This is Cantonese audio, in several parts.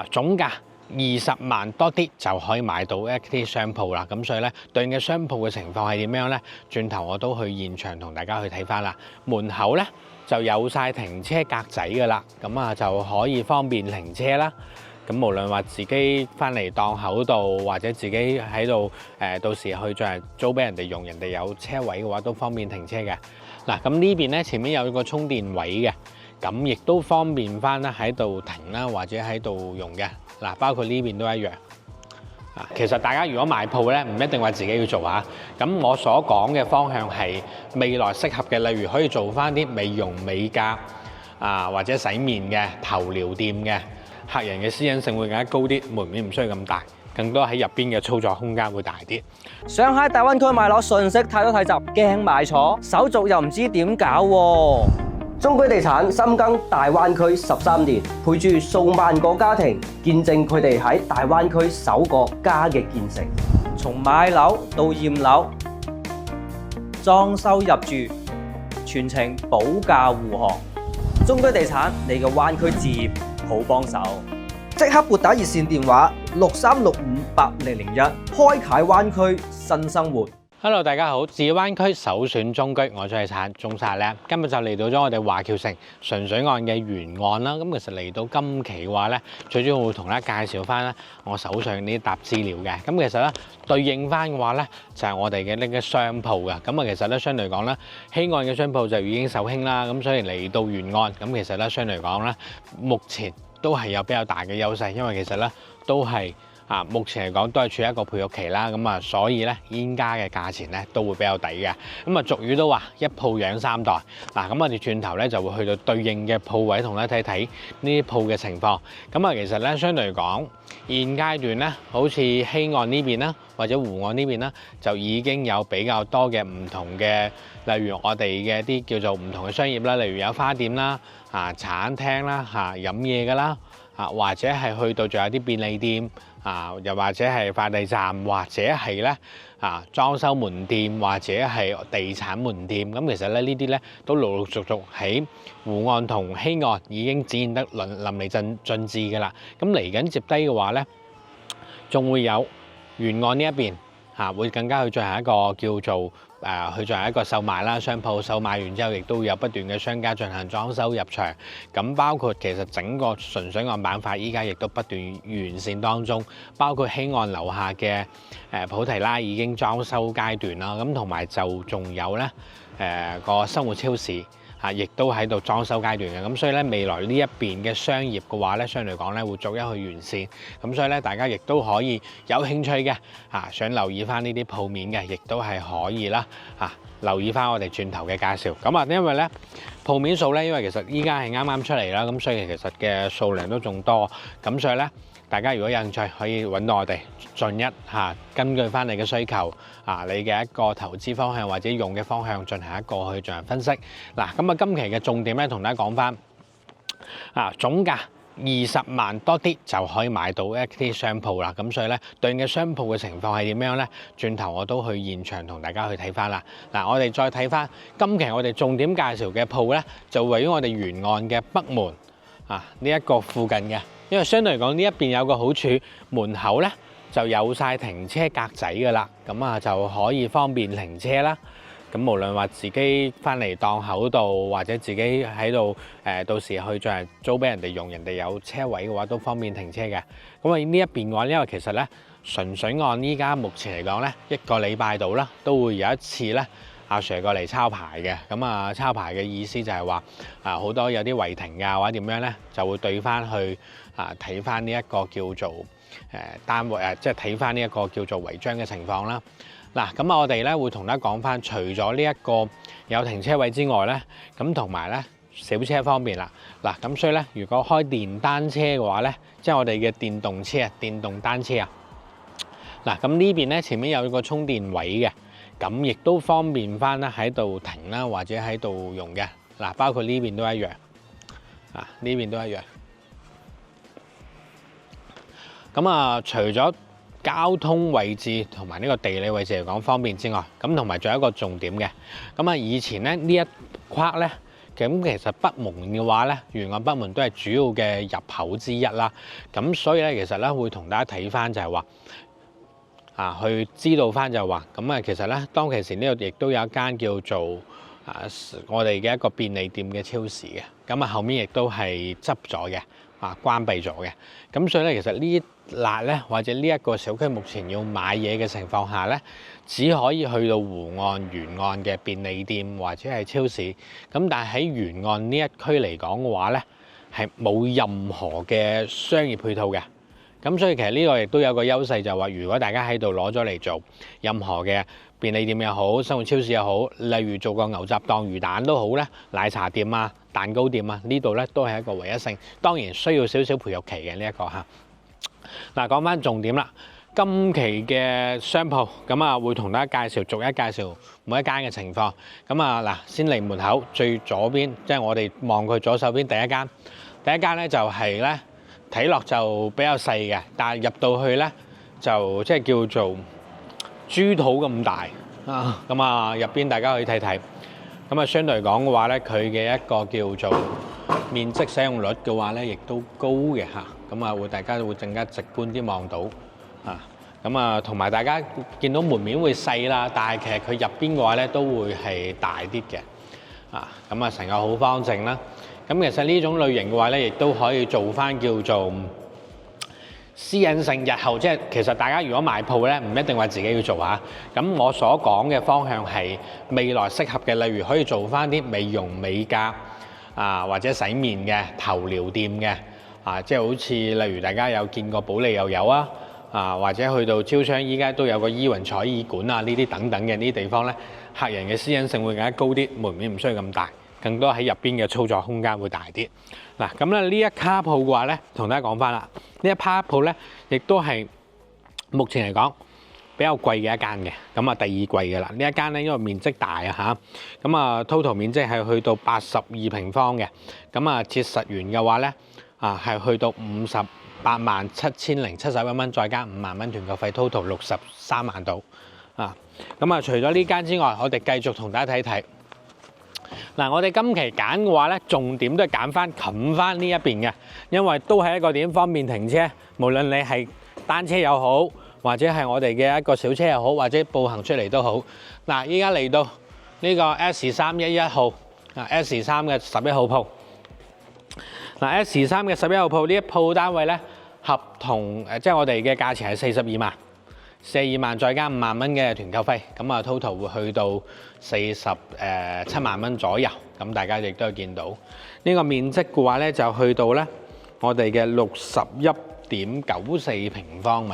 總價20萬多啲就可以買到一啲商鋪啦。咁所以咧，對應嘅商鋪嘅情況係點樣咧？轉頭我都去現場同大家去睇翻啦。門口咧就有晒停車格仔噶啦，咁就可以方便停車啦。咁無論話自己翻嚟檔口度，或者自己喺度到時去再租俾人哋用，人哋有車位嘅話都方便停車嘅。嗱，咁呢邊咧前面有個充電位嘅，咁亦都方便翻啦喺度停啦，或者喺度用嘅。嗱，包括呢邊都一樣。其實大家如果買鋪咧，唔一定話自己要做嚇。咁我所講嘅方向係未來適合嘅，例如可以做翻啲美容美甲或者洗面嘅頭療店嘅。客人嘅私隱性會更加高啲，門面唔需要咁大，更多喺入邊嘅操作空間會大啲。想喺大灣區買樓，信息太多太雜，驚買錯，手續又唔知點搞喎。中居地產深耕大灣區13年，陪住數萬個家庭，見證佢哋喺大灣區首個家嘅建成。從買樓到驗樓、裝修入住，全程保價護航。中居地產，你嘅灣區置業好幫手，即刻撥打熱線電話63658001，開啟灣區新生活。Hello， 大家好，置業灣區首選中居，我係中晒咧。今日就嚟到咗我哋華僑城純水岸嘅沿岸啦。咁其實嚟到今期嘅話咧，最主要會同大家介紹翻咧我手上呢一沓資料嘅。咁其實咧對應翻嘅話咧，就係我哋嘅呢個商鋪嘅。咁其實咧相對嚟講咧，西岸嘅商鋪就已經售罄啦。咁所以嚟到沿岸，咁其實咧相對嚟講咧，目前都係有比較大嘅優勢，因為其實咧都係。目前嚟講都係處於一個培育期啦，所以咧現家嘅價錢咧都會比較抵嘅。俗語都話一鋪養3代。嗱，咁我哋轉頭咧就會去到對應嘅鋪位同大家睇睇呢啲鋪嘅情況。其實咧相對嚟講，現階段咧好似西岸呢邊啦，或者湖岸呢邊啦，就已經有比較多嘅唔同嘅，例如我哋嘅啲叫做唔同嘅商業啦，例如有花店啦、餐廳啦、飲嘢㗎啦，或者係去到仲有啲便利店。又或者係快遞站，或者係咧裝修門店，或者係地產門店。咁其實咧呢啲咧都陸陸續續喺湖岸同西岸已經展現得淋漓盡致嘅啦。咁嚟緊接低嘅話咧，仲會有沿岸呢一邊會更加去進行一個叫做去進行一個售賣啦，商鋪售賣完之後，亦都會有不斷嘅商家進行裝修入場。咁包括其實整個純水岸板塊，依家亦都不斷完善當中，包括西岸樓下嘅菩提啦，已經裝修階段啦。咁同埋就仲有咧個生活超市。亦都喺度裝修階段嘅，咁所以咧未來呢一邊嘅商業嘅話咧，相對嚟講咧會逐一去完善，咁所以咧大家亦都可以有興趣嘅想留意翻呢啲鋪面嘅，亦都係可以啦留意翻我哋轉頭嘅介紹。咁因為咧鋪面數咧，因為其實依家係啱啱出嚟啦，咁所以其實嘅數量都仲多，咁所以咧大家如果有興趣，可以揾到我哋進一根據翻你嘅需求你嘅一個投資方向或者用嘅方向進行一個去進行分析。嗱，咁今期嘅重點咧，同大家講翻總價20萬多啲就可以買到一啲商鋪啦。咁所以咧對應嘅商鋪嘅情況係點樣咧？轉頭我都去現場同大家去睇翻啦。嗱，我哋再睇翻今期我哋重點介紹嘅鋪咧，就位於我哋沿岸嘅北門呢一個附近嘅。因為相對嚟講呢一邊有個好處，門口咧就有晒停車格仔噶啦，咁就可以方便停車啦。咁無論話自己翻嚟檔口度，或者自己喺度到時去再租俾人哋用，人哋有車位嘅話都方便停車嘅。咁呢一邊嘅話，因為其實咧純水岸依家目前嚟講咧，一個禮拜度啦都會有一次咧。阿 Sir 過嚟抄牌嘅，咁抄牌嘅意思就係話好多有啲違停或者點樣咧，就會對翻去睇翻呢一個叫做單位即係睇翻呢一個叫做違章嘅情況啦。嗱，咁我哋咧會同大家講翻，除咗呢一個有停車位之外咧，咁同埋咧小車方面啦。嗱，咁所以咧，如果開電單車嘅話咧，即係我哋嘅電動車電動單車啊。嗱，咁呢邊咧前面有個充電位嘅。咁亦都方便翻啦，喺度停啦，或者喺度用嘅。嗱，包括呢邊都一樣，呢邊都一樣。咁除咗交通位置同埋呢個地理位置嚟講方便之外，咁同埋仲有一個重點嘅。咁以前咧呢一框咧，咁其實北門嘅話咧，沿岸北門都係主要嘅入口之一啦。咁所以咧，其實咧會同大家睇翻就係話去知道翻就係話，咁其實咧當其時呢度亦都有一間叫做我哋嘅一個便利店嘅超市嘅，咁後面亦都係執咗嘅，關閉咗嘅。咁所以咧，其實呢辣咧或者呢一個小區目前要買嘢嘅情況下咧，只可以去到湖岸沿岸嘅便利店或者係超市。咁但係喺沿岸呢一區嚟講嘅話咧，係冇任何嘅商業配套嘅。咁所以其實呢個亦都有個優勢，就係話如果大家喺度攞咗嚟做任何嘅便利店又好，生活超市又好，例如做個牛雜檔、魚蛋都好咧，奶茶店啊、蛋糕店啊，呢度咧都係一個唯一性。當然需要少少培育期嘅呢一個嚇。嗱，講翻重點啦，今期嘅商鋪咁會同大家介紹逐一介紹每一間嘅情況。咁嗱，先嚟門口最左邊，即係我哋望佢左手邊第一間咧就係咧。睇落就比較細嘅，但係入到去咧就即係叫做豬肚咁大啊！咁入邊大家可以睇睇。咁相對嚟講嘅話咧，佢嘅一個叫做面積使用率嘅話咧，亦都高嘅嚇。咁大家會更加直觀啲望到啊。咁同埋大家見到門面會細啦，但係其實佢入邊嘅話咧都會係大啲嘅啊。成個好方正啦。咁其實呢種類型嘅話咧，亦都可以做翻叫做私隱性。日後即係其實大家如果買鋪咧，唔一定話自己要做嚇。咁我所講嘅方向係未來適合嘅，例如可以做翻啲美容美甲或者洗面嘅頭療店嘅即係好似例如大家有見過保利又有或者去到招商依家都有個依雲彩意館呢啲等等嘅呢啲地方咧，客人嘅私隱性會更加高啲，門面唔需要咁大。更多喺入邊嘅操作空間會大啲。嗱，咁咧呢一卡鋪嘅話咧，同大家講翻啦，呢一卡鋪咧，亦都係目前嚟講比較貴嘅一間嘅。第二貴嘅啦，呢一間咧因為面積大total 面積係去到82平方嘅。折實完嘅話咧，係去到587071蚊，再加5萬蚊團購費 ，total 63萬到。除咗呢間之外，我哋繼續同大家睇睇。嗱，我哋今期揀嘅話咧，重點都係揀翻冚翻呢一邊嘅，因為都係一個點方便停車，無論你係單車又好，或者係我哋嘅一個小車又好，或者步行出嚟都好。嗱，依家嚟到呢個 S311號，S3嘅11號鋪。嗱，S3嘅11號鋪呢一鋪單位咧，合同即係我哋嘅價錢係42萬。42萬再加5萬蚊嘅團購費，total 會去到47萬蚊左右。咁大家亦都有見到呢個面積嘅話咧，就去到咧我哋嘅61.94平方米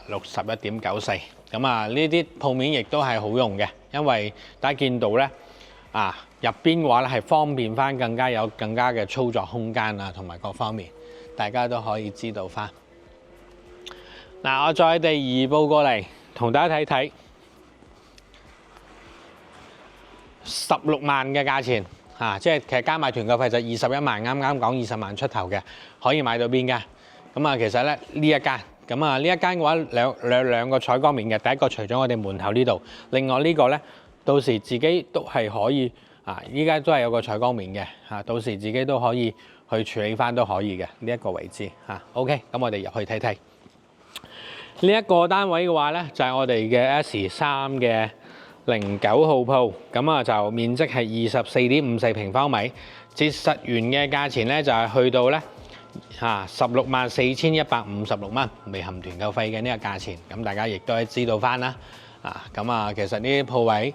61.94。呢啲鋪面亦都係好用嘅，因為大家見到咧入邊嘅話咧係方便翻，更加嘅操作空間同埋各方面，大家都可以知道翻。嗱，我再地移步過嚟，同大家睇睇16萬嘅價錢即係其實加埋團購費就21萬，啱啱講20萬出頭嘅，可以買到邊㗎？其實咧呢一間，呢一間嘅話兩個採光面嘅，第一個除咗我哋門口呢度，另外呢個咧到時自己都係可以依家都係有個採光面嘅到時自己都可以去處理翻都可以嘅呢一個位置OK，咁我哋入去睇睇。呢一個單位嘅話咧，就係我哋嘅 S3嘅09號鋪，就面積係24.54平方米，折實完嘅價錢咧就係去到咧164156蚊，未含團購費嘅呢個價錢。咁大家亦都係知道翻啦。其實呢啲鋪位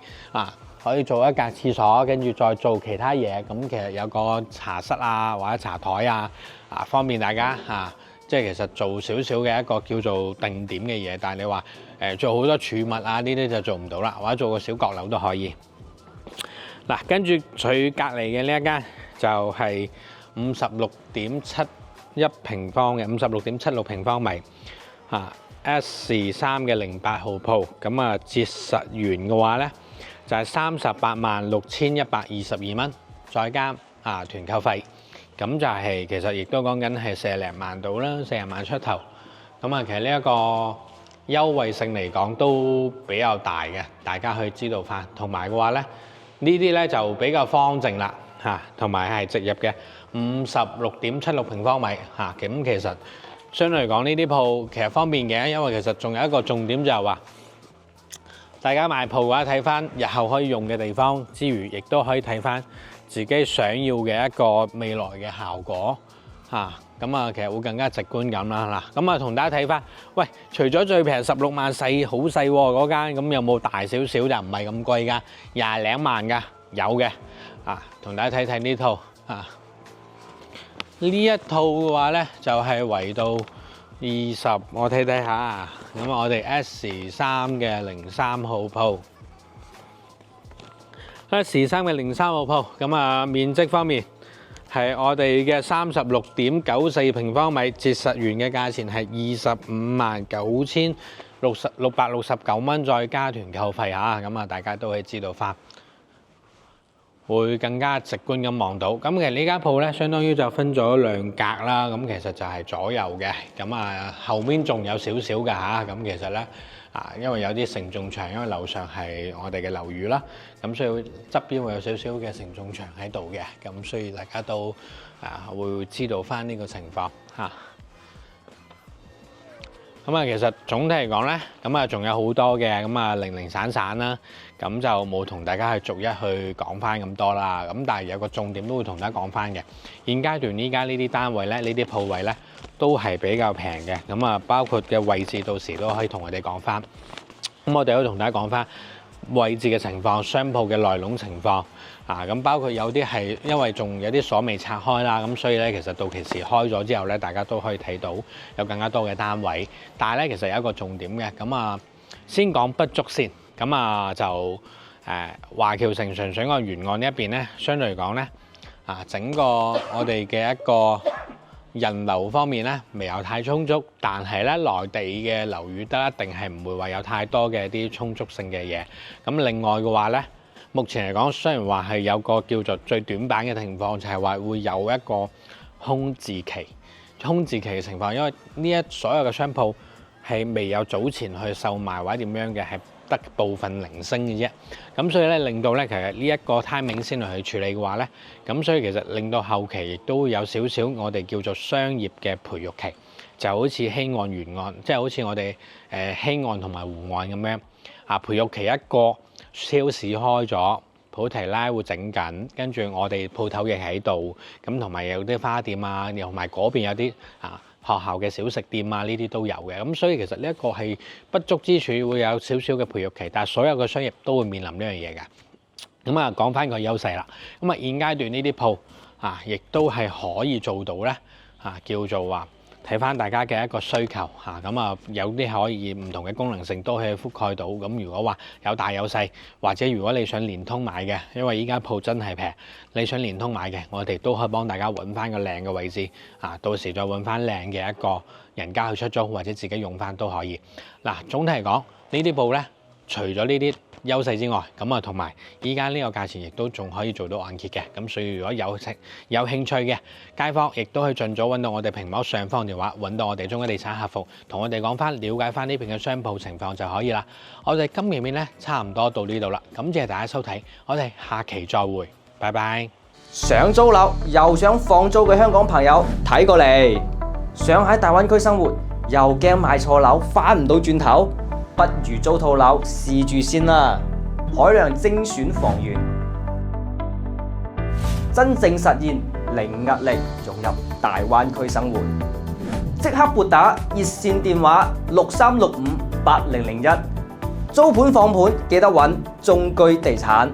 可以做一格廁所，跟住再做其他嘢。咁其實有個茶室或者茶台方便大家即係其實做少少嘅一個叫做定點嘅嘢，但係你話做好多儲物呢啲就做唔到啦，或者做個小閣樓都可以。嗱，跟住佢隔離嘅呢一間就係56.71平方嘅56.76平方米S3嘅08號鋪，折實完嘅話咧就係386122蚊，再加團購費。咁就係其實亦都講緊係40零萬到啦，40萬出頭。其實呢一個優惠性嚟講都比較大嘅，大家去知道翻。同埋嘅話咧，呢啲咧就比較方正啦嚇，同埋係直入嘅56.76平方米嚇。咁其實相對嚟講，呢啲鋪其實方便嘅，因為其實仲有一個重點就係話，大家買鋪嘅話睇翻日後可以用嘅地方之餘，亦都可以睇翻自己想要嘅一個未來嘅效果嚇。咁啊，其實會更加直觀咁啦嗱。咁啊，同大家睇翻，喂，除咗最平16萬細好細嗰間，咁有冇大少少就唔係咁貴㗎，20零萬㗎有嘅啊。同大家睇睇呢套啊，呢一套嘅話咧就係圍到20，我睇睇下。咁我哋 S3嘅03號鋪，S3嘅03號鋪，咁啊面積方面。係我哋嘅36.94平方米，折實完嘅價錢係259,669蚊，再加團購費嚇，咁啊大家都可以知道翻，會更加直觀咁望到。咁其實呢間鋪咧，相當於就分咗兩格啦，咁其實就係左右嘅，咁啊後面仲有少少嘅嚇，咁其實咧。因為有啲承重牆，因為樓上係我哋嘅樓宇啦，咁所以側邊會有少少嘅承重牆喺度嘅，咁所以大家都會知道翻呢個情況嚇。咁其實總體嚟講咧，咁仲有好多嘅，咁零零散散啦，咁就冇同大家去逐一去講翻咁多啦。咁但係有個重點都會同大家講翻嘅，現階段依家呢啲單位咧，呢啲鋪位咧。都係比較平嘅，咁包括嘅位置，到時都可以同我哋講翻。咁我哋都同大家講翻位置嘅情況、商鋪嘅內籠情況咁包括有啲係因為仲有啲鎖未拆開啦，咁所以咧其實到期時開咗之後咧，大家都可以睇到有更加多嘅單位。但係咧其實有一個重點嘅，咁先講不足先。咁就華僑城純水岸沿岸呢一邊咧，相對嚟講咧整個我哋嘅一個。人流方面咧未有太充足，但係咧內地嘅樓宇得一定係唔會話有太多嘅啲充足性嘅嘢。咁另外嘅話咧，目前嚟講雖然話係有個叫做最短板嘅情況，就係話會有一個空置期嘅情況，因為呢所有嘅商鋪係未有早前去售賣或者點樣嘅，係得部分零星嘅啫。咁所以咧令到咧其實呢一個 timing 先嚟去處理嘅話咧，咁所以其實令到後期亦都會有少少我哋叫做商業嘅培育期，就好似西岸沿岸，即係好似我哋西岸同埋湖岸咁樣培育期一個超市開咗，普提拉會整緊，跟住我哋鋪頭亦喺度，咁同埋有啲花店啊，又同埋嗰邊有啲學校嘅小食店啊，呢啲都有嘅。咁所以其實呢一個係不足之處，會有少少嘅培育期，但係所有嘅商業都會面臨呢樣嘢嘅。咁講翻個優勢啦。咁現階段呢啲鋪亦都係可以做到咧叫做話睇翻大家嘅一個需求咁有啲可以唔同嘅功能性都可以覆蓋到。咁如果話有大有細，或者如果你想連通買嘅，因為依家鋪真係平，你想連通買嘅，我哋都可以幫大家揾翻個靚嘅位置到時再揾翻靚嘅一個人家去出租或者自己用翻都可以。總體嚟講，呢啲鋪咧，除咗呢啲優勢之外，咁同埋依家呢個價錢亦都仲可以做到按揭嘅。咁所以如果有興趣嘅街坊，亦都可以盡早揾到我哋屏幕上方電話，揾到我哋中一地產客服，同我哋講翻了解翻呢邊嘅商鋪情況就可以啦。我哋今期片咧差唔多到呢度啦，感謝大家收睇，我哋下期再會，拜拜。想租樓又想放租嘅香港朋友睇過嚟，想喺大灣區生活又驚買錯樓翻唔到轉頭，不如租套樓試住先啦。海量精選房源，真正實現零壓力融入大灣區生活。即刻撥打熱線電話63658001，租盤放盤記得揾中居地產。